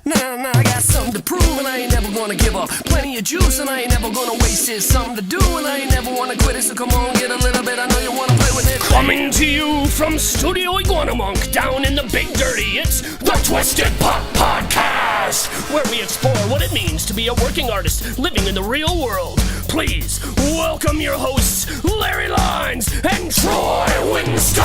Nah, I got something to prove and I ain't never gonna give up. Plenty of juice and I ain't never gonna waste it. Something to do and I ain't never wanna quit it. So come on, get a little bit, I know you wanna play with it. Coming to you from Studio Iguana Monk down in the Big Dirty, it's the Twisted Pop Podcast, where we explore what it means to be a working artist living in the real world. Please welcome your hosts, Larry Lines and Troy Winston.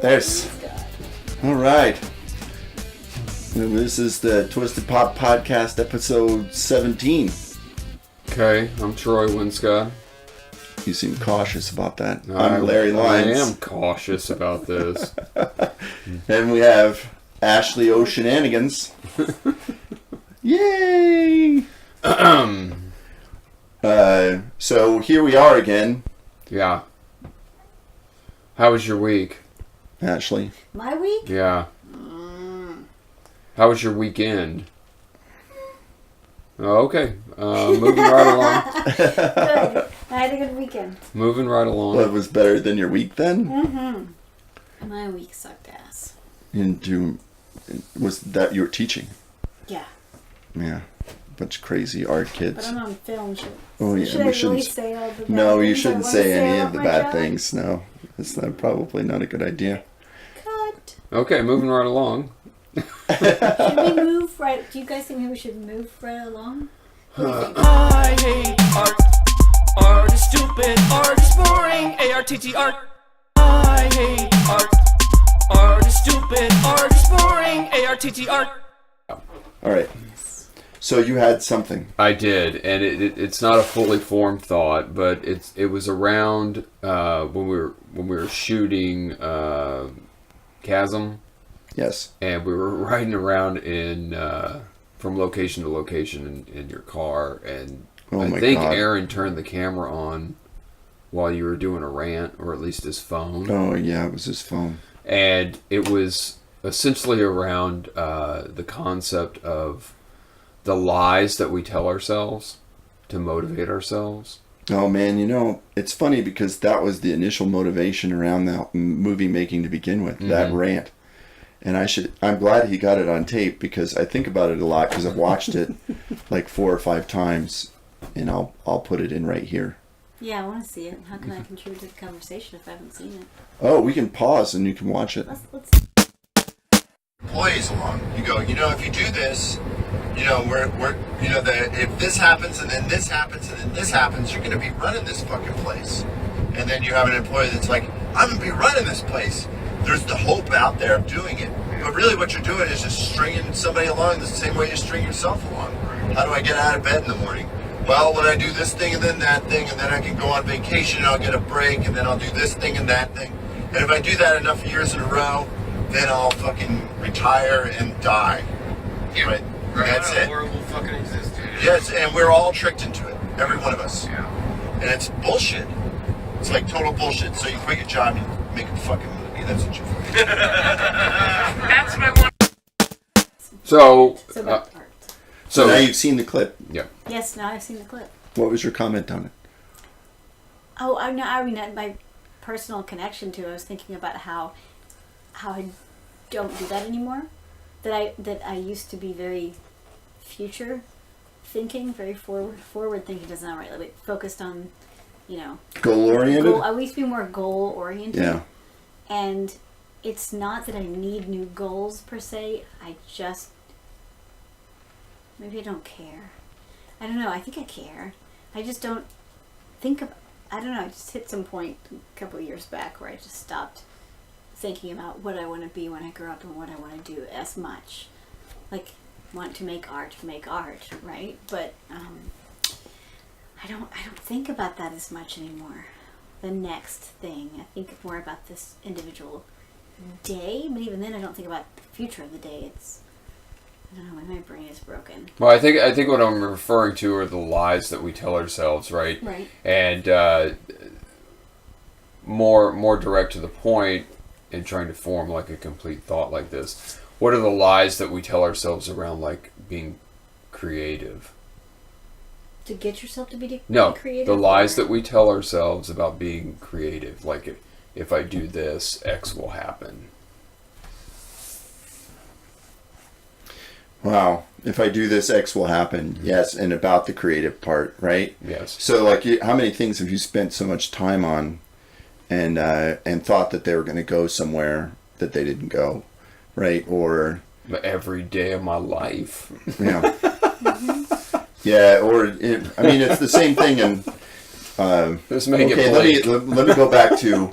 There's. All right. This is the Twisted Pop Podcast, episode 17. Okay, I'm Troy Winscott. You seem cautious about that. I'm Larry Lyons. I am cautious about this. And we have Ashley O'Shenanigans. Yay! So here we are again. Yeah. How was your week? Ashley. My week? Yeah. How was your weekend? Oh, okay. Moving right along. Good. I had a good weekend. Moving right along. What was better than your week then? Mm-hmm. My week sucked ass. Was that you were teaching? Yeah. Yeah. Bunch of crazy art kids. But I'm on film. Oh yeah, should I really say all the bad No, things you I shouldn't wanna say any about of the my bad job? things. No, it's probably not a good idea. Cut. Okay, moving right along. Should we move right? Do you guys think we should move right along? I hate art. Art is stupid. Art is boring. A-R-T-T art. I hate art. Art is stupid. Art is boring. A-R-T-T art. All right. So you had something. I did, and it's not a fully formed thought, but it was around when we were shooting Chasm. Yes. And we were riding around in from location to location in your car, and I think God. Aaron turned the camera on while you were doing a rant, or at least his phone. Oh yeah, it was his phone. And it was essentially around the concept of the lies that we tell ourselves to motivate ourselves. Oh man, it's funny because that was the initial motivation around that movie making to begin with, that rant. And I'm glad he got it on tape because I think about it a lot because I've watched it like 4 or 5 times, and I'll put it in right here. Yeah, I want to see it. How can I contribute to the conversation if I haven't seen it? Oh, we can pause and you can watch it. Let's. Employees along. You go, if you do this, if this happens and then this happens and then this happens, you're going to be running this fucking place. And then you have an employee that's like, I'm going to be running this place. There's the hope out there of doing it. But really what you're doing is just stringing somebody along the same way you string yourself along. How do I get out of bed in the morning? Well, when I do this thing and then that thing, and then I can go on vacation and I'll get a break, and then I'll do this thing and that thing. And if I do that enough years in a row, then I'll fucking retire and die. Yeah. Right? That's it. Horrible fucking existence. Yes, and we're all tricked into it. Every one of us. Yeah. And it's bullshit. It's like total bullshit. So you quit your job and you make a fucking movie. That's what you fucking That's what I want. So about art. So now you've seen the clip. Yeah. Yes, now I've seen the clip. What was your comment on it? Oh, I mean, my personal connection to it, I was thinking about how I don't do that anymore. That I used to be very future thinking, very forward thinking. Does not right, like focused on, Goal oriented. I used to be more goal oriented. Yeah. And it's not that I need new goals per se. Maybe I don't care. I don't know. I think I care. I just don't think of. I don't know. I just hit some point a couple of years back where I just stopped thinking about what I want to be when I grow up and what I want to do as much. Like, want to make art, right? But I don't think about that as much anymore. The next thing. I think more about this individual day, but even then I don't think about the future of the day. I don't know, my brain is broken. Well, I think what I'm referring to are the lies that we tell ourselves, right? Right. And more direct to the point, in trying to form like a complete thought like this. What are the lies that we tell ourselves around like being creative. To get yourself to be No, creative? the lies or- that we tell ourselves about being creative. Like, if I do this, X will happen. Wow. If I do this, X will happen. Yes, and about the creative part, right? Yes. So, like, how many things have you spent so much time on, and thought that they were going to go somewhere that they didn't go, right? Or But every day of my life. yeah, yeah. Or I mean, it's the same thing. And Let's make okay, it bleak. let me go back to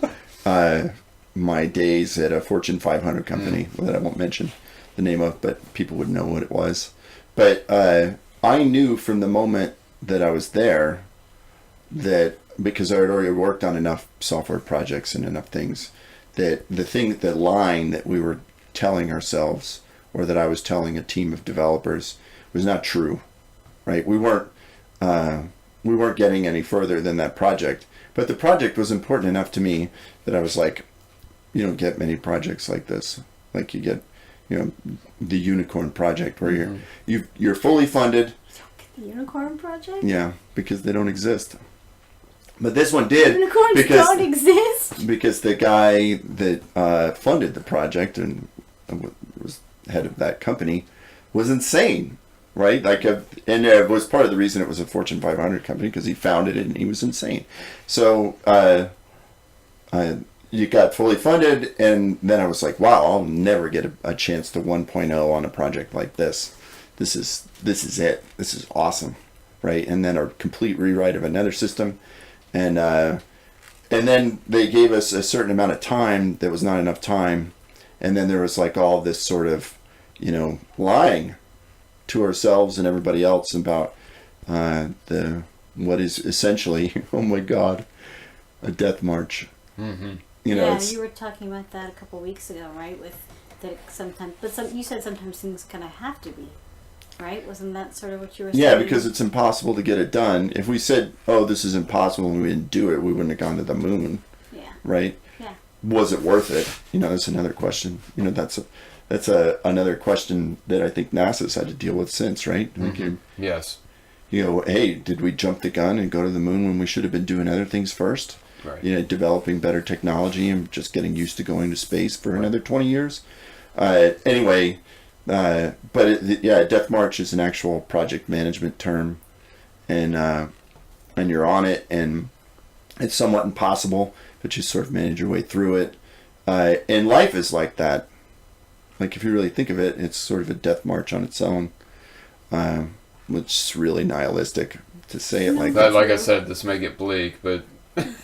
my days at a Fortune 500 company that I won't mention the name of, but people would know what it was. But I knew from the moment that I was there that, because I had already worked on enough software projects and enough things, that the line that we were telling ourselves, or that I was telling a team of developers, was not true, right? We weren't getting any further than that project. But the project was important enough to me that I was like, you don't get many projects like this. Like, you get, the unicorn project where you're fully funded. The Unicorn Project? Yeah, because they don't exist. But this one did. Unicorns don't exist? Because the guy that funded the project and was head of that company was insane, right? Like, and it was part of the reason it was a Fortune 500 company, because he founded it and he was insane. So you got fully funded, and then I was like, wow, I'll never get a chance to 1.0 on a project like this. This is it. This is awesome, right? And then a complete rewrite of another system, and then they gave us a certain amount of time that was not enough time, and then there was like all this sort of, lying to ourselves and everybody else about what is essentially, oh my God, a death march. Mm-hmm. You were talking about that a couple weeks ago, right? With that sometimes, you said sometimes things kind of have to be, right? Wasn't that sort of what you were saying? Yeah, because it's impossible to get it done. If we said, "Oh, this is impossible," and we didn't do it, we wouldn't have gone to the moon. Yeah. Right? Yeah. Was it worth it? That's another question. That's another question that I think NASA's had to deal with since, right? Mm-hmm. Yes. Hey, did we jump the gun and go to the moon when we should have been doing other things first? Right. Developing better technology and just getting used to going to space for another 20 years. Anyway, Death March is an actual project management term, and you're on it, and it's somewhat impossible, but you sort of manage your way through it. And life is like that. Like, if you really think of it, it's sort of a death march on its own, which is really nihilistic to say it like that. Like I said, this may get bleak, but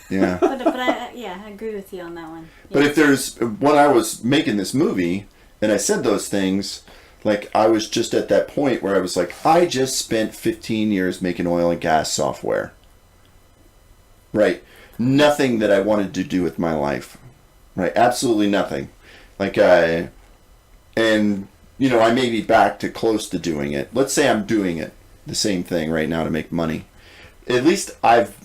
yeah. but I agree with you on that one. Yeah. But if there's, when I was making this movie and I said those things, like, I was just at that point where I was like, I just spent 15 years making oil and gas software. Right. Nothing that I wanted to do with my life. Right. Absolutely nothing. Like, I may be back to close to doing it. Let's say I'm doing it, the same thing right now to make money. At least I've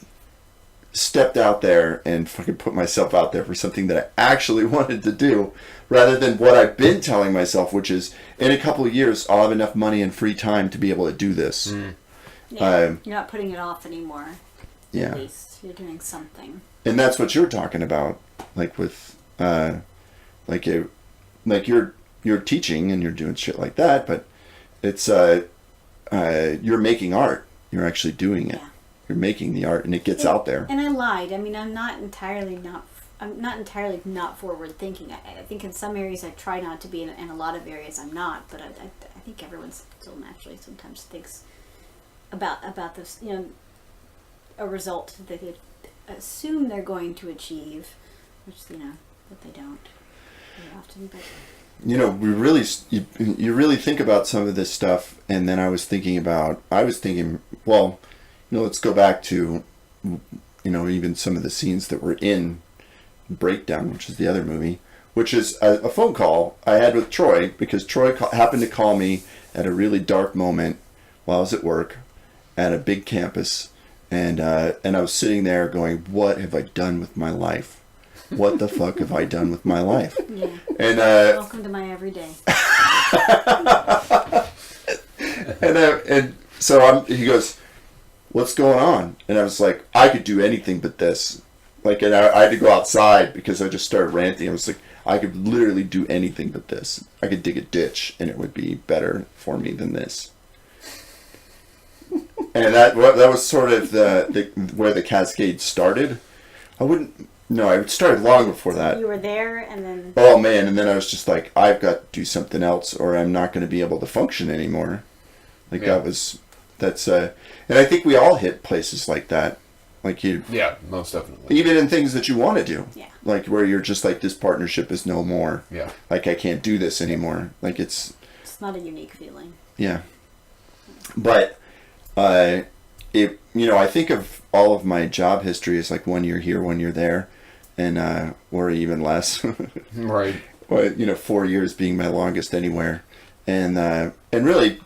stepped out there and fucking put myself out there for something that I actually wanted to do, rather than what I've been telling myself, which is, in a couple of years I'll have enough money and free time to be able to do this. You're not putting it off anymore. Yeah. At least you're doing something. And that's what you're talking about, like with you're teaching and you're doing shit like that, but it's you're making art. You're actually doing it. Yeah. You're making the art, and it gets out there. And I lied. I mean, I'm not entirely not forward thinking. I think in some areas I try not to be, in a lot of areas I'm not. But I think everyone still naturally sometimes thinks about this, a result that they assume they're going to achieve, which but they don't very often. But you really think about some of this stuff, and then I was thinking, well, let's go back to, even some of the scenes that were in Breakdown, which is the other movie, which is a phone call I had with Troy, because Troy happened to call me at a really dark moment while I was at work at a big campus, and I was sitting there going, what have I done with my life? What the fuck have I done with my life? Yeah. And welcome to my everyday. And so he goes, "What's going on?" And I was like, "I could do anything but this." Like, and I had to go outside because I just started ranting. I was like, "I could literally do anything but this. I could dig a ditch and it would be better for me than this." And that was sort of the where the cascade started. It started long before that. You were there, and then. Oh man! And then I was just like, I've got to do something else, or I'm not going to be able to function anymore. Like and I think we all hit places like that. Like Yeah, most definitely. even in things that you want to do. Yeah. Like where you're just like, this partnership is no more. Yeah. Like I can't do this anymore. Like it's not a unique feeling. Yeah. But I think of all of my job history as like 1 year here, 1 year there, and or even less. Right. Or, 4 years being my longest anywhere, and really,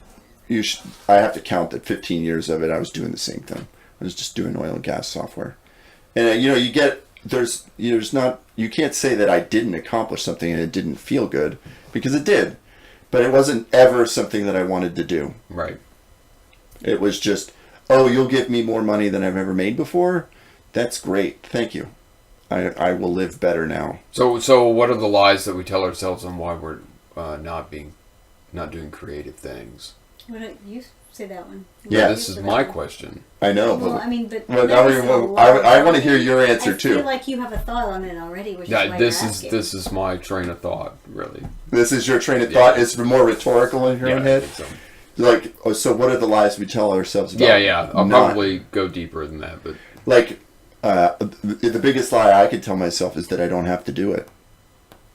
I have to count that 15 years of it I was doing the same thing. I was just doing oil and gas software, and you can't say that I didn't accomplish something and it didn't feel good, because it did, but it wasn't ever something that I wanted to do. Right. It was just, oh, you'll give me more money than I've ever made before? That's great. Thank you. I will live better now. So what are the lies that we tell ourselves on why we're not doing creative things? Why don't you say that one? Yeah, this is my question. I know. Well, I mean, but I want to hear your answer too. I feel like you have a thought on it already, which is why this you're is asking. this is my train of thought, really. This is your train of thought. It's more rhetorical in your own head. I think so. Like, so what are the lies we tell ourselves about? Yeah. I'll probably go deeper than that, but like, the biggest lie I could tell myself is that I don't have to do it.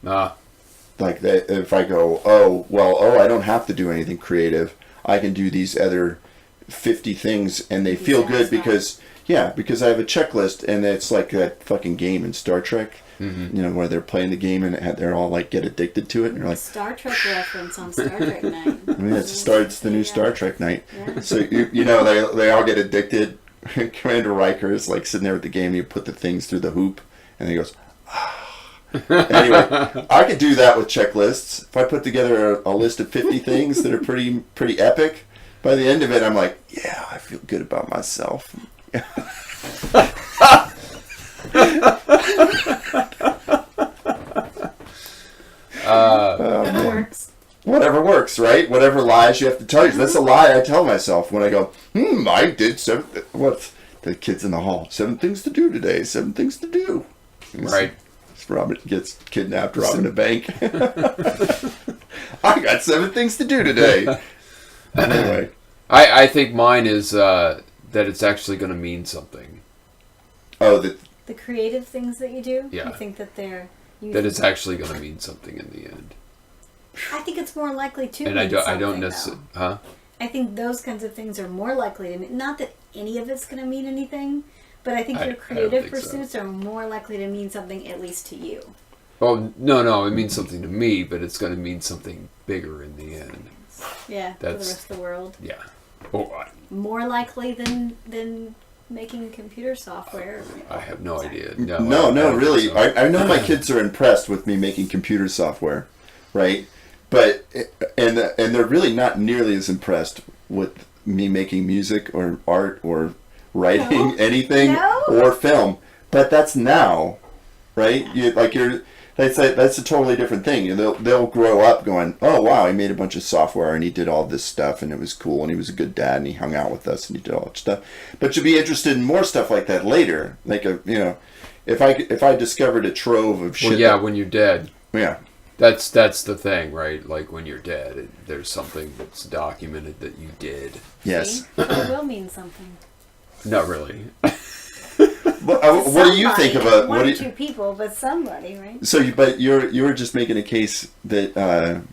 Like that, if I go, I don't have to do anything creative. I can do these other 50 things, and they feel good because I have a checklist, and it's like that fucking game in Star Trek. Mm-hmm. Where they're playing the game and they're all like get addicted to it, and you're like, Star Trek reference on Star Trek night. I mean, it's the new Star Trek night. Yeah. So they all get addicted. Commander Riker is like sitting there with the game. You put the things through the hoop, and he goes. Anyway, I could do that with checklists. If I put together a list of 50 things that are pretty epic, by the end of it, I'm like, yeah, I feel good about myself. Whatever works, right? Whatever lies you have to tell you. That's a lie I tell myself when I go, I did what's the kids in the hall? 7 things to do today. 7 things to do. Right. Robin gets kidnapped robbing a bank. I got 7 things to do today. Anyway. I think mine is that it's actually going to mean something. Oh, the creative things that you do? Yeah. You think that it's actually going to mean something in the end. I think it's more likely to. And I don't necessarily. Huh? I think those kinds of things are more likely to mean. Not that any of it's going to mean anything, but I think your creative pursuits are more likely to mean something, at least to you. Oh no! It means something to me, but it's going to mean something bigger in the end. Yeah, for the rest of the world. Yeah. More likely than making computer software. I have no idea. No, really. I know my kids are impressed with me making computer software, right? But and they're really not nearly as impressed with me making music or art or writing anything or film. But that's now, right? Yeah. That's a totally different thing. They'll grow up going, oh wow, he made a bunch of software and he did all this stuff and it was cool and he was a good dad and he hung out with us and he did all that stuff. But you'll be interested in more stuff like that later. Like if I discovered a trove of shit. Well, yeah, when you're dead. Yeah. That's the thing, right? Like when you're dead, there's something that's documented that you did. Yes. See? It will mean something. Not really. What do you think about one or two people, but somebody, right? So, you were just making a case that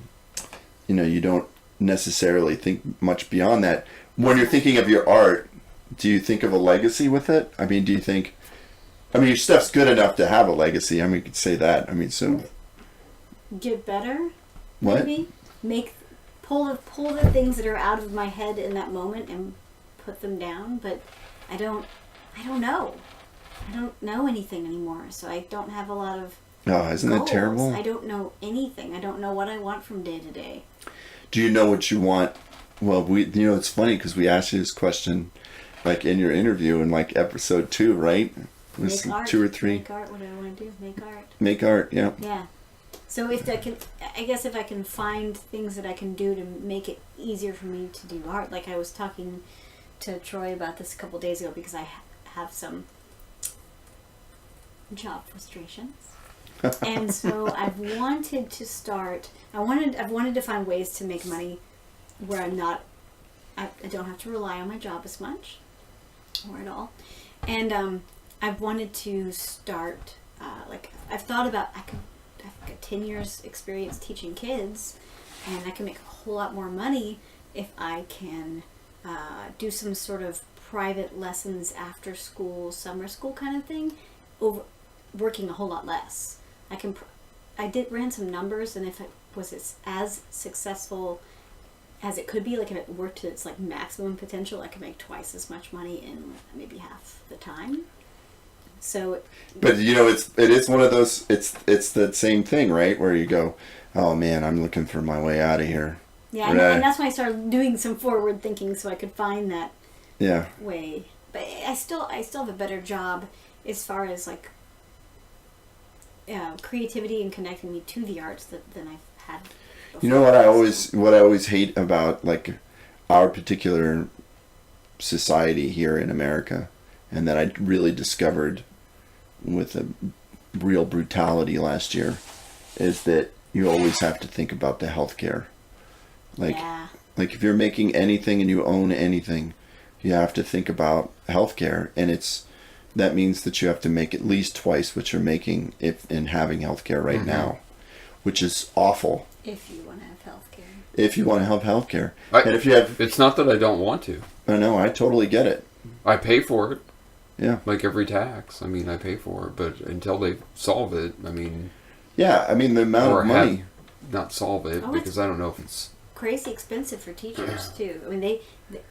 you don't necessarily think much beyond that. When you're thinking of your art, do you think of a legacy with it? I mean, do you think? I mean, your stuff's good enough to have a legacy. I mean, you could say that. I mean, so. Get better. What? Maybe pull the things that are out of my head in that moment and put them down. But I don't know. I don't know anything anymore, so I don't have a lot of isn't that terrible? I don't know anything. I don't know what I want from day to day. Do you know what you want Well, it's funny because we asked you this question, like in your interview in like episode 2, right? It was Make art. 2 or 3. Make art. What do I want to do? Make art. Make art, yeah. Yeah. So if I guess if I can find things that I can do to make it easier for me to do art, like I was talking to Troy about this a couple days ago because I have some job frustrations. And so I've wanted to start. I've wanted to find ways to make money where I don't have to rely on my job as much, or at all. And I've wanted to start. Like I've thought about. I've got 10 years experience teaching kids, and I can make a whole lot more money if I can do some sort of private lessons after school, summer school kind of thing, over working a whole lot less. I ran some numbers, and if it was as successful as it could be, like if it worked to its like maximum potential, I could make twice as much money in maybe half the time. So, but it is one of those. It's the same thing, right? Where you go, oh man, I'm looking for my way out of here. Yeah, right. and that's why I started doing some forward thinking so I could find that way. But I still have a better job as far as like creativity and connecting me to the arts than I've had before. You know what I always hate about like our particular society here in America, and that I really discovered with a real brutality last year, is that you always have to think about the healthcare. Like if you're making anything and you own anything, you have to think about healthcare, and that means that you have to make at least twice what you're making in having healthcare right now, which is awful. If you want to have healthcare. If you want to have healthcare. And if you have... It's not that I don't want to. I know, I totally get it. I pay for it. Yeah. Like every tax. I mean, I pay for it, but until they solve it, I mean... Yeah, I mean, the amount of money... Not solve it, because I don't know if it's... Crazy expensive for teachers, too. I mean,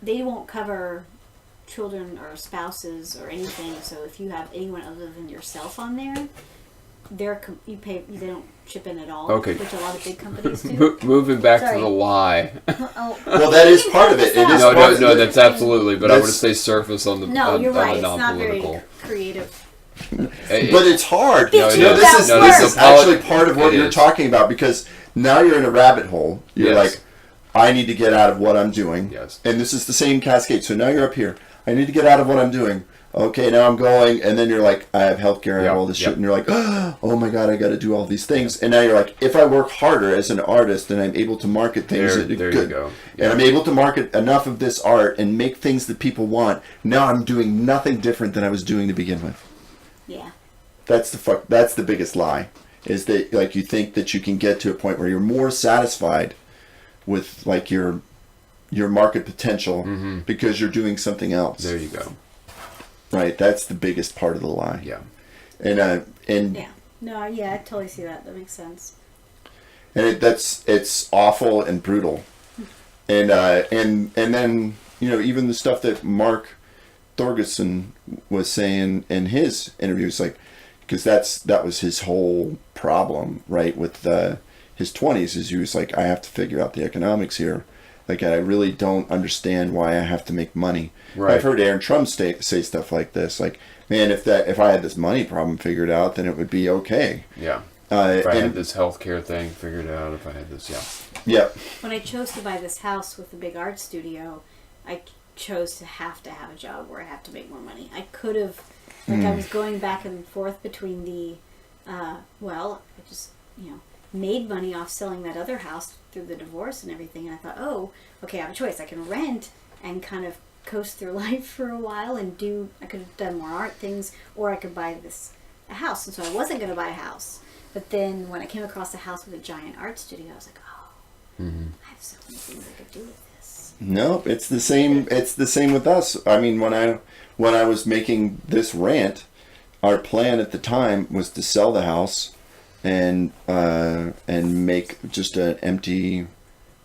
they won't cover children or spouses or anything, so if you have anyone other than yourself on there, they don't chip in at all, okay. Which a lot of big companies do. Moving back to the lie. Well, that is part of it. No, that's absolutely, but I want to stay surface on the you're right. the It's non-political. not very creative. But it's hard. This is actually part of what you're talking about, because now you're in a rabbit hole. You're like, I need to get out of what I'm doing. Yes. And this is the same cascade. So now you're up here. I need to get out of what I'm doing. Okay, now I'm going, and then you're like, I have healthcare, I have all this shit, and you're like, oh my god, I got to do all these things, and now you're like, if I work harder as an artist, then I'm able to market things that are good. You go. And I'm able to market enough of this art and make things that people want. Now I'm doing nothing different than I was doing to begin with. Yeah. That's the biggest lie, is that like you think that you can get to a point where you're more satisfied with like your market potential because you're doing something else. There you go. Right, that's the biggest part of the lie. Yeah. And yeah. No, yeah, I totally see that. That makes sense. And it's awful and brutal. And then, even the stuff that Mark Thorgerson was saying in his interviews, like, because that was his whole problem, right, with his 20s, is he was like, I have to figure out the economics here. Like, I really don't understand why I have to make money. Right. I've heard Aaron Trump say stuff like this. Like, man, if I had this money problem figured out, then it would be okay. Yeah. If I had this healthcare thing figured out, if I had this, Yeah. When I chose to buy this house with the big art studio, I chose to have a job where I have to make more money. I could have, I was going back and forth between I just, made money off selling that other house through the divorce and everything, and I thought, oh, okay, I have a choice. I can rent and kind of coast through life for a while and I could have done more art things, or I could buy a house. And so I wasn't going to buy a house. But then when I came across a house with a giant art studio, I was like, oh, I have so many things I could do with this. No, it's the same. It's the same with us. I mean, when I was making this rant, our plan at the time was to sell the house and make just an empty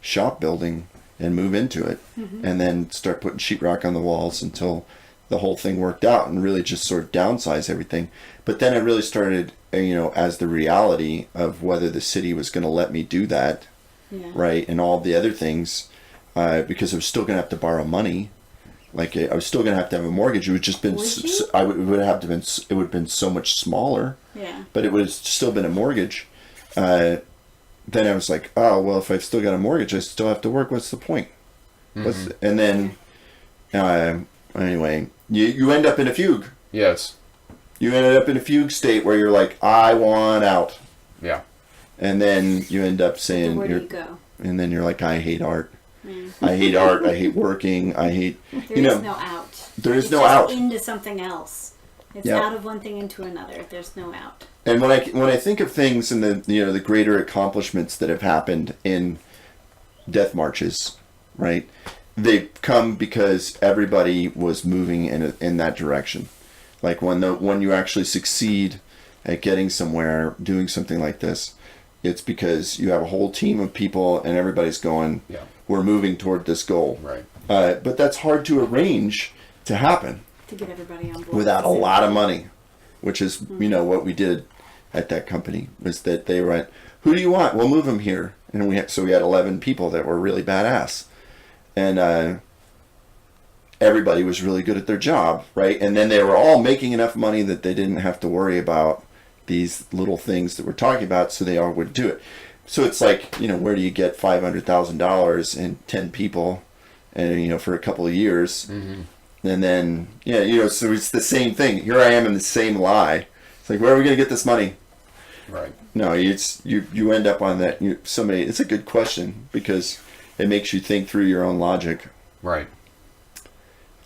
shop building and move into it, and then start putting sheetrock on the walls until the whole thing worked out, and really just sort of downsize everything. But then I really started, as the reality of whether the city was going to let me do that, right, and all the other things, because I was still going to have to borrow money. Like I was still going to have a mortgage. It would just been, it would have been so much smaller. Yeah. But it would have still been a mortgage. Then I was like, oh well, if I've still got a mortgage, I still have to work. What's the point? And then, anyway, you end up in a fugue. Yes. You ended up in a fugue state where you're like, I want out. Yeah. And then you end up saying, Where do you go? And then you're like, I hate art. Mm. I hate art. I hate working. I hate. There is no out. There is it's no just out. Into something else. It's Yeah. out of one thing into another. There's no out. And when I think of things and the greater accomplishments that have happened in death marches, right? They come because everybody was moving in that direction. Like when you actually succeed at getting somewhere, doing something like this, it's because you have a whole team of people and everybody's going, Yeah. we're moving toward this goal. Right. But that's hard to arrange to happen To get everybody on board. without a lot of money, which is, what we did at that company was that they went, who do you want? We'll move them here. And we had 11 people that were really badass. And everybody was really good at their job, right? And then they were all making enough money that they didn't have to worry about these little things that we're talking about, so they all would do it. So it's like, where do you get $500,000 and 10 people, and for a couple of years, and then so it's the same thing. Here I am in the same lie. It's like, where are we going to get this money? Right. No, it's you end up on that. It's a good question because it makes you think through your own logic Right.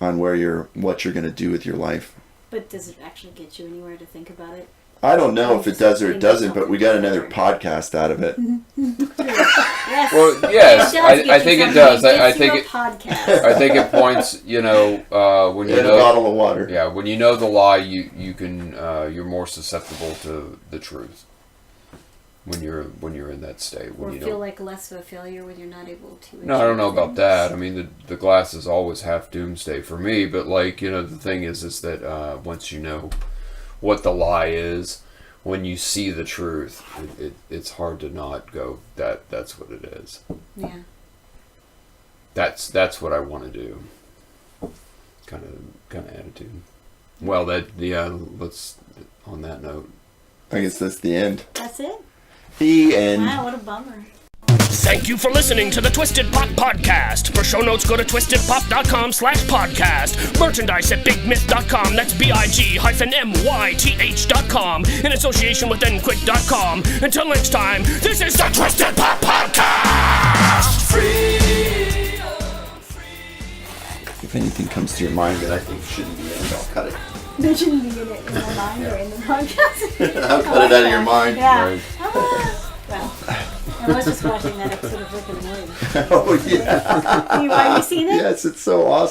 on what you're going to do with your life. But does it actually get you anywhere to think about it? I don't know if it does or it doesn't, but we got another podcast out of it. Yes. Well, yes, I think it does. I think it. Podcast. I think it points. When you In a know. bottle of water. Yeah, when you know the lie, you can you're more susceptible to the truth. When you're in that state, when Or you feel know. like less of a failure when you're not able to. No, I don't know achieve about things. that. I mean, the glass is always half doomsday for me. But the thing is that once you know what the lie is, when you see the truth, it's hard to not go that's what it is. Yeah. That's what I want to do. Kind of attitude. Well, let's on that note. I guess that's the end. That's it. The end. Wow, what a bummer. Thank you for listening to the Twisted Pop Podcast. For show notes, go to twistedpop.com/podcast. Merchandise at bigmyth.com. That's BIG-MYTH.com. In association with nquick.com. Until next time, this is the Twisted Pop Podcast. If anything comes to your mind that I think shouldn't be in it, I'll cut it. They shouldn't be in it in your mind or in the podcast. I'll cut it out of your mind. Yeah. Right. Well, I was just watching that episode of Rick and Morty. Oh, yeah. Have you seen it? Yes, it's so awesome.